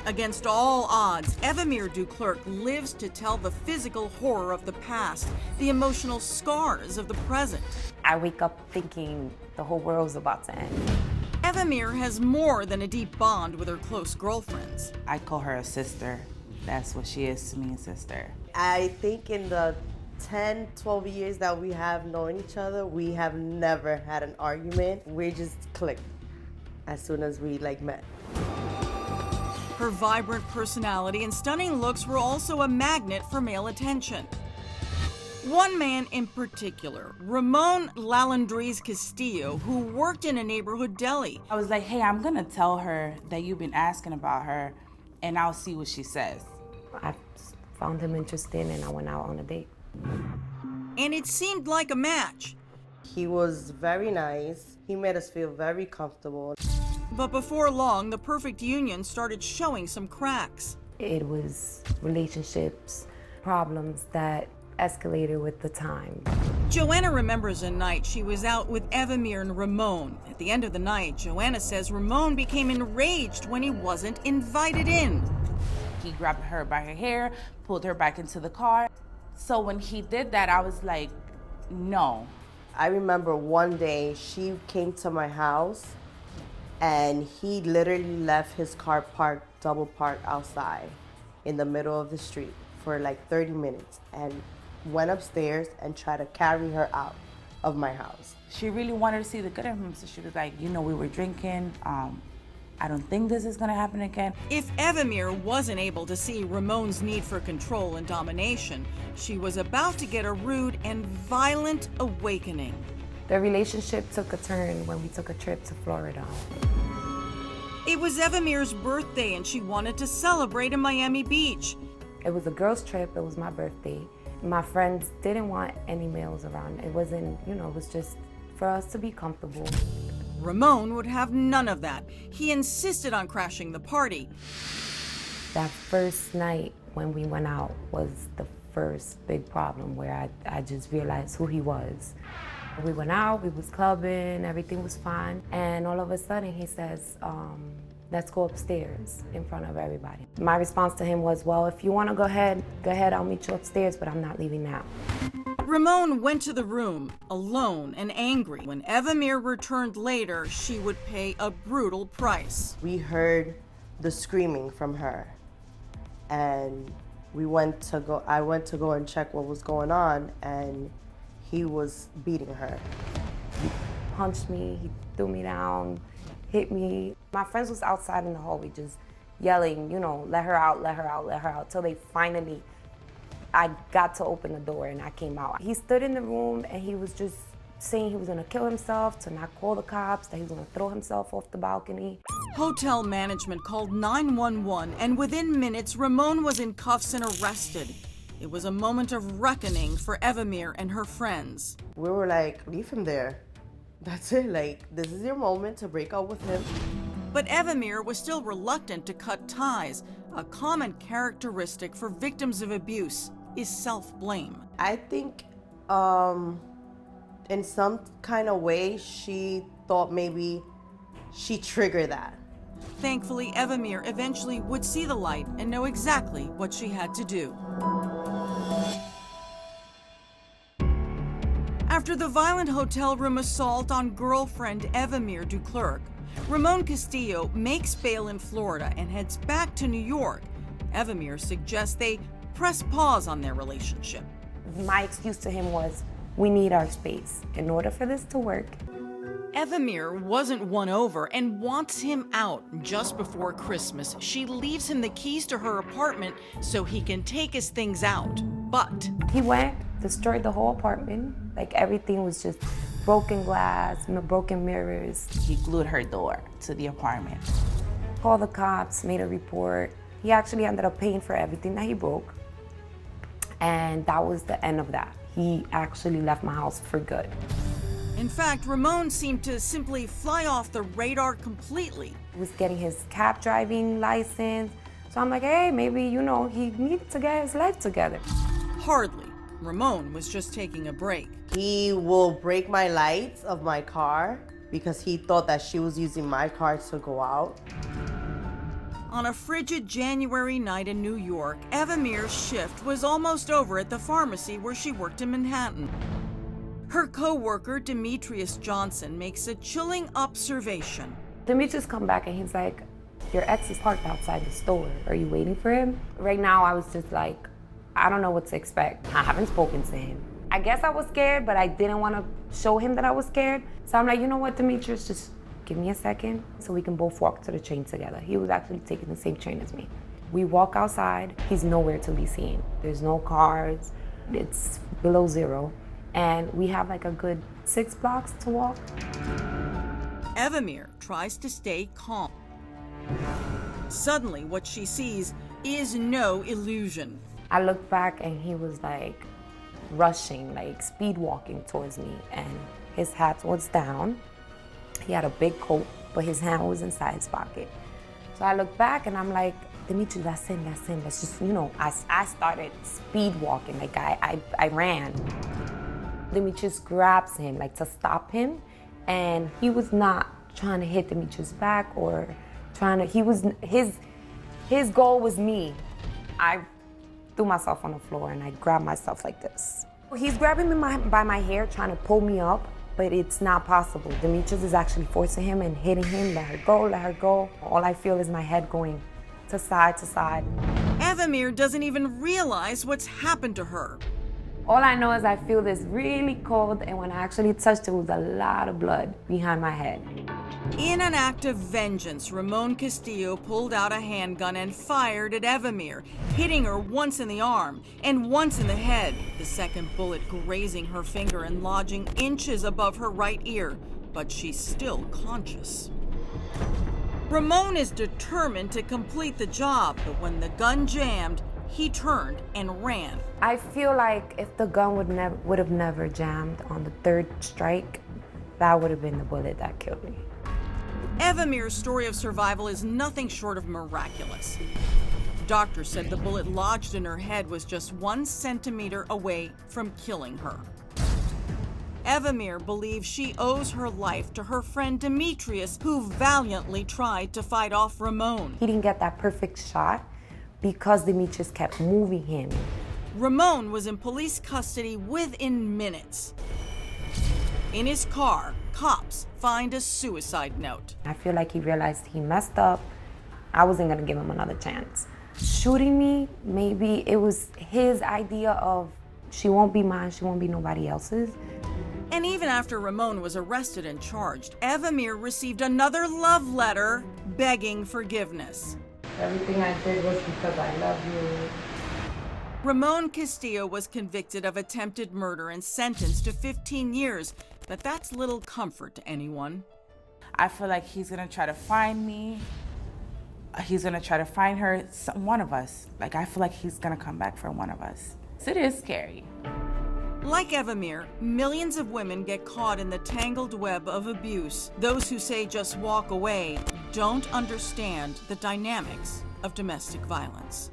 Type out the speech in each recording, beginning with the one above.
Against all odds, Evimer Duclerc lives to tell the physical horror of the past, the emotional scars of the present. I wake up thinking the whole world's about to end. Evimer has more than a deep bond with her close girlfriends. I call her a sister. That's what she is to me, a sister. I think in the 10, 12 years that we have known each other, we have never had an argument. We just clicked as soon as we met. Her vibrant personality and stunning looks were also a magnet for male attention. One man in particular, Ramon Lalondriz-Castillo, who worked in a neighborhood deli. I was like, hey, I'm gonna tell her that you've been asking about her, and I'll see what she says. I found him interesting and I went out on a date. And it seemed like a match. He was very nice. He made us feel very comfortable. But before long, the perfect union started showing some cracks. It was relationships, problems that escalated with the time. Joanna remembers a night she was out with Evimer and Ramon. At the end of the night, Joanna says Ramon became enraged when he wasn't invited in. He grabbed her by her hair, pulled her back into the car. So when he did that, I was like, no. I remember one day she came to my house and he literally left his car double parked outside in the middle of the street for 30 minutes and went upstairs and tried to carry her out of my house. She really wanted to see the good of him, so she was like, we were drinking. I don't think this is gonna happen again. If Evimer wasn't able to see Ramon's need for control and domination, she was about to get a rude and violent awakening. The relationship took a turn when we took a trip to Florida. It was Evimer's birthday and she wanted to celebrate in Miami Beach. It was a girls' trip, it was my birthday. My friends didn't want any males around. It wasn't, it was just for us to be comfortable. Ramon would have none of that. He insisted on crashing the party. That first night when we went out was the first big problem where I just realized who he was. We went out, we was clubbing, everything was fine, and all of a sudden he says, let's go upstairs in front of everybody. My response to him was, well, if you want to go ahead, I'll meet you upstairs, but I'm not leaving now. Ramon went to the room, alone and angry. When Evimer returned later, she would pay a brutal price. We heard the screaming from her, and I went to go and check what was going on, and he was beating her. He punched me, he threw me down, hit me. My friends was outside in the hallway just yelling, let her out, let her out, let her out, till they finally, I got to open the door and I came out. He stood in the room and he was just saying he was gonna kill himself, to not call the cops, that he was gonna throw himself off the balcony. Hotel management called 911, and within minutes, Ramon was in cuffs and arrested. It was a moment of reckoning for Evimer and her friends. We were like, leave him there. That's it, this is your moment to break up with him. But Evimer was still reluctant to cut ties. A common characteristic for victims of abuse is self-blame. I think in some kind of way, she thought maybe she triggered that. Thankfully, Evimer eventually would see the light and know exactly what she had to do. After the violent hotel room assault on girlfriend Evimer Duclerc, Ramon Castillo makes bail in Florida and heads back to New York. Evimer suggests they press pause on their relationship. My excuse to him was, we need our space. In order for this to work, Evimer wasn't won over and wants him out. Just before Christmas, she leaves him the keys to her apartment so he can take his things out. But he went, destroyed the whole apartment. Everything was just broken glass, broken mirrors. He glued her door to the apartment. Called the cops, made a report. He actually ended up paying for everything that he broke. And that was the end of that. He actually left my house for good. in fact, Ramon seemed to simply fly off the radar completely. He was getting his cab driving license. So I'm like, hey, maybe, he needs to get his life together. Hardly. Ramon was just taking a break. He will break my lights of my car because he thought that she was using my car to go out. On a frigid January night in New York, Evimer's shift was almost over at the pharmacy where she worked in Manhattan. Her co-worker, Demetrius Johnson, makes a chilling observation. Demetrius come back and he's like, your ex is parked outside the store. Are you waiting for him? Right now, I was just like, I don't know what to expect. I haven't spoken to him. I guess I was scared, but I didn't want to show him that I was scared. So I'm like, you know what, Demetrius, just give me a second so we can both walk to the train together. He was actually taking the same train as me. We walk outside, he's nowhere to be seen. There's no cars, it's below zero. And we have like a good 6 blocks to walk. Evimer tries to stay calm. Suddenly, what she sees is no illusion. I looked back and he was like rushing, like speed walking towards me, and his hat was down. He had a big coat, but his hand was inside his pocket. So I looked back and I'm like, Dimitri, that's him. Let's just, I started speed walking, like I ran. Demetrius grabs him, like to stop him, and he was not trying to hit Demetrius' back or his goal was me. I threw myself on the floor and I grabbed myself like this. He's grabbing me by my hair, trying to pull me up, but it's not possible. Demetrius is actually forcing him and hitting him, let her go. All I feel is my head going to side to side. Evimer doesn't even realize what's happened to her. All I know is I feel this really cold, and when I actually touched it, was a lot of blood behind my head. In an act of vengeance, Ramon Castillo pulled out a handgun and fired at Evimer, hitting her once in the arm and once in the head, the second bullet grazing her finger and lodging inches above her right ear, but she's still conscious. Ramon is determined to complete the job, but when the gun jammed, he turned and ran. I feel like if the gun would have never jammed on the third strike, that would have been the bullet that killed me. Evimer's story of survival is nothing short of miraculous. Doctors said the bullet lodged in her head was just 1 centimeter away from killing her. Evimer believes she owes her life to her friend Demetrius, who valiantly tried to fight off Ramon. He didn't get that perfect shot because Demetrius kept moving him. Ramon was in police custody within minutes. In his car, cops find a suicide note. I feel like he realized he messed up. I wasn't gonna give him another chance. Shooting me, maybe it was his idea of she won't be mine, she won't be nobody else's. And even after Ramon was arrested and charged, Evimer received another love letter begging forgiveness. Everything I did was because I love you. Ramon Castillo was convicted of attempted murder and sentenced to 15 years, but that's little comfort to anyone. I feel like he's gonna try to find me. He's gonna try to find her, one of us. Like, I feel like he's gonna come back for one of us. So it is scary. Like Evimer, millions of women get caught in the tangled web of abuse. Those who say just walk away don't understand the dynamics of domestic violence.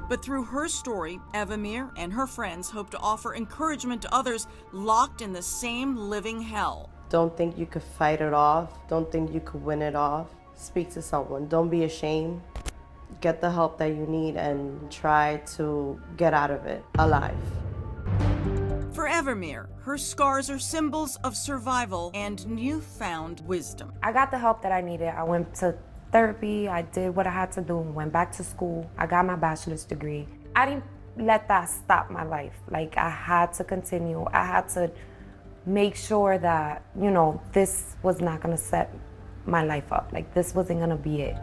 But through her story, Evimer and her friends hope to offer encouragement to others locked in the same living hell. Don't think you could fight it off. Don't think you could win it off. Speak to someone. Don't be ashamed. Get the help that you need and try to get out of it alive. For Evimer, her scars are symbols of survival and newfound wisdom. I got the help that I needed. I went to therapy, I did what I had to do, went back to school, I got my bachelor's degree. I didn't let that stop my life. Like, I had to continue. I had to make sure that, this was not gonna set my life up. Like, this wasn't gonna be it.